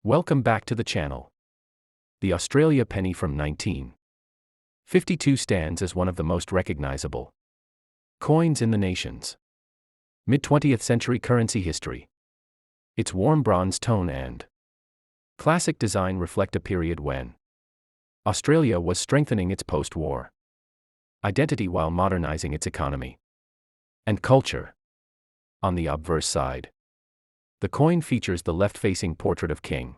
Welcome back to the channel. The Australia penny from 1952 stands as one of the most recognizable coins in the nation's mid-20th century currency history. Its warm bronze tone and classic design reflect a period when Australia was strengthening its post-war identity while modernizing its economy and culture. On the obverse side, the coin features the left-facing portrait of King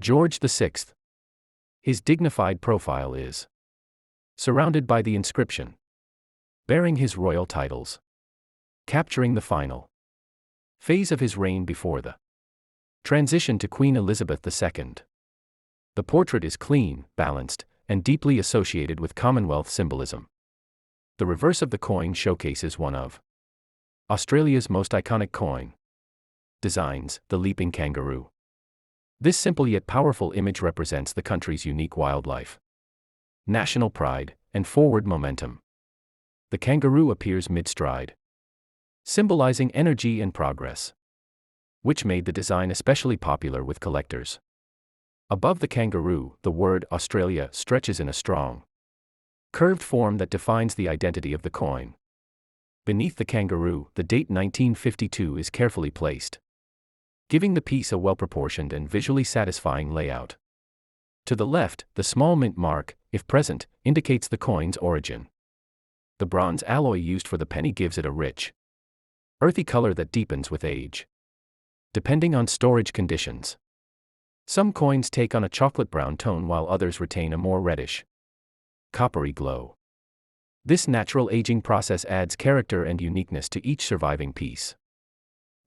George VI. His dignified profile is surrounded by the inscription bearing his royal titles, capturing the final phase of his reign before the transition to Queen Elizabeth II. The portrait is clean, balanced, and deeply associated with Commonwealth symbolism. The reverse of the coin showcases one of Australia's most iconic coin designs, the leaping kangaroo. This simple yet powerful image represents the country's unique wildlife, national pride, and forward momentum. The kangaroo appears mid-stride, symbolizing energy and progress, which made the design especially popular with collectors. Above the kangaroo, the word Australia stretches in a strong, curved form that defines the identity of the coin. Beneath the kangaroo, the date 1952 is carefully placed, giving the piece a well-proportioned and visually satisfying layout. To the left, the small mint mark, if present, indicates the coin's origin. The bronze alloy used for the penny gives it a rich, earthy color that deepens with age, depending on storage conditions. Some coins take on a chocolate brown tone while others retain a more reddish, coppery glow. This natural aging process adds character and uniqueness to each surviving piece.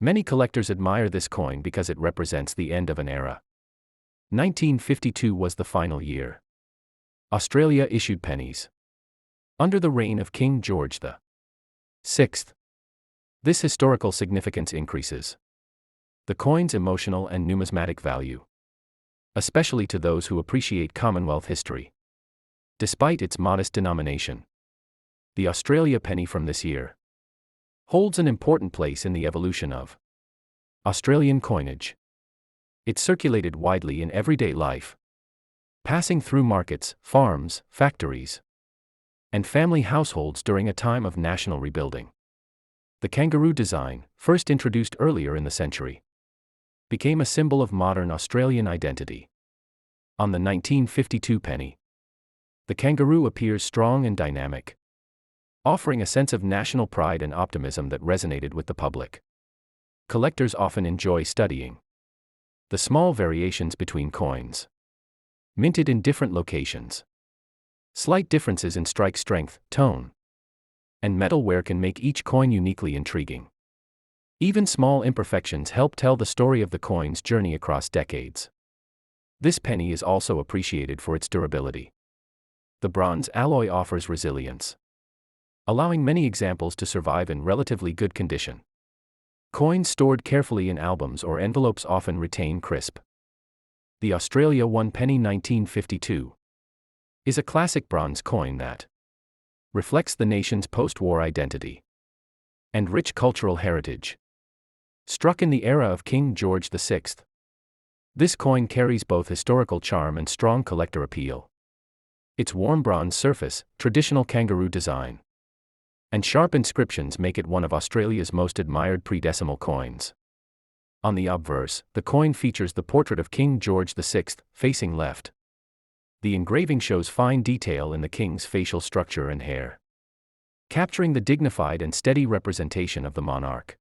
Many collectors admire this coin because it represents the end of an era. 1952 was the final year Australia issued pennies under the reign of King George VI. This historical significance increases the coin's emotional and numismatic value, especially to those who appreciate Commonwealth history. Despite its modest denomination, the Australia penny from this year holds an important place in the evolution of Australian coinage. It circulated widely in everyday life, passing through markets, farms, factories, and family households during a time of national rebuilding. The kangaroo design, first introduced earlier in the century, became a symbol of modern Australian identity. On the 1952 penny, the kangaroo appears strong and dynamic, offering a sense of national pride and optimism that resonated with the public. Collectors often enjoy studying the small variations between coins, minted in different locations. Slight differences in strike strength, tone, and metal wear can make each coin uniquely intriguing. Even small imperfections help tell the story of the coin's journey across decades. This penny is also appreciated for its durability. The bronze alloy offers resilience, allowing many examples to survive in relatively good condition. Coins stored carefully in albums or envelopes often retain crisp. The Australia 1 penny 1952 is a classic bronze coin that reflects the nation's post-war identity and rich cultural heritage. Struck in the era of King George VI, this coin carries both historical charm and strong collector appeal. Its warm bronze surface, traditional kangaroo design, and sharp inscriptions make it one of Australia's most admired pre-decimal coins. On the obverse, the coin features the portrait of King George VI, facing left. The engraving shows fine detail in the king's facial structure and hair, capturing the dignified and steady representation of the monarch.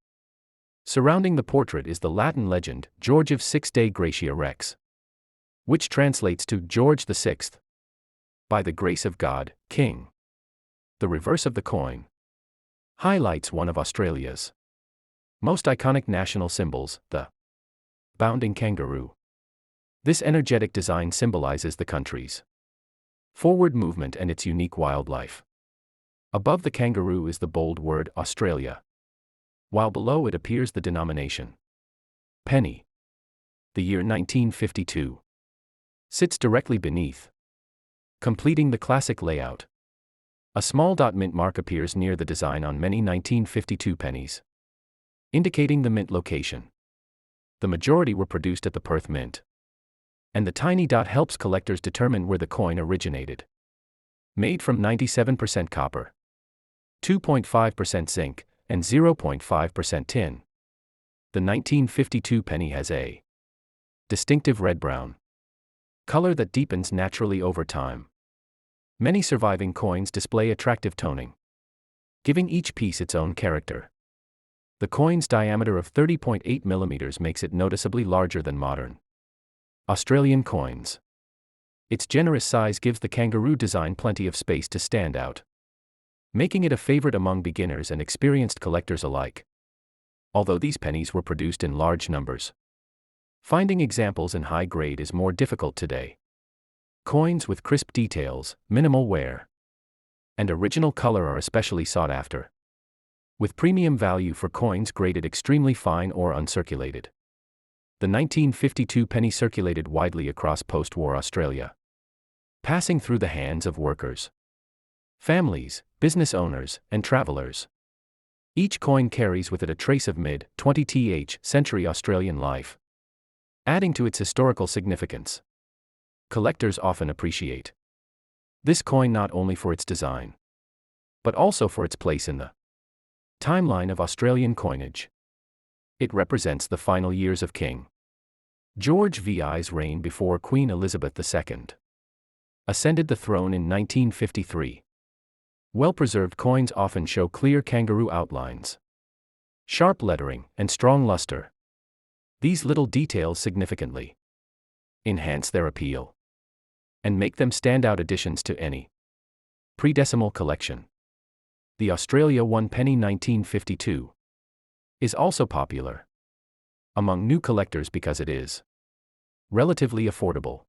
Surrounding the portrait is the Latin legend, Georgiv Six Dei Gratia Rex, which translates to George VI, by the grace of God, King. The reverse of the coin highlights one of Australia's most iconic national symbols, the bounding kangaroo. This energetic design symbolizes the country's forward movement and its unique wildlife. Above the kangaroo is the bold word Australia, while below it appears the denomination penny. The year 1952 sits directly beneath, completing the classic layout. A small dot mint mark appears near the design on many 1952 pennies, indicating the mint location. The majority were produced at the Perth Mint. And the tiny dot helps collectors determine where the coin originated. Made from 97% copper, 2.5% zinc, and 0.5% tin. The 1952 penny has a distinctive red-brown color that deepens naturally over time. Many surviving coins display attractive toning, giving each piece its own character. The coin's diameter of 30.8 mm makes it noticeably larger than modern Australian coins. Its generous size gives the kangaroo design plenty of space to stand out, making it a favorite among beginners and experienced collectors alike. Although these pennies were produced in large numbers, finding examples in high grade is more difficult today. Coins with crisp details, minimal wear, and original color are especially sought after, with premium value for coins graded extremely fine or uncirculated. The 1952 penny circulated widely across post-war Australia, passing through the hands of workers, families, business owners, and travelers. Each coin carries with it a trace of mid-20th century Australian life, adding to its historical significance. Collectors often appreciate this coin not only for its design, but also for its place in the timeline of Australian coinage. It represents the final years of King George VI's reign before Queen Elizabeth II ascended the throne in 1953. Well-preserved coins often show clear kangaroo outlines, sharp lettering, and strong luster. These little details significantly enhance their appeal and make them standout additions to any pre-decimal collection. The Australia 1 penny 1952 is also popular among new collectors because it is relatively affordable,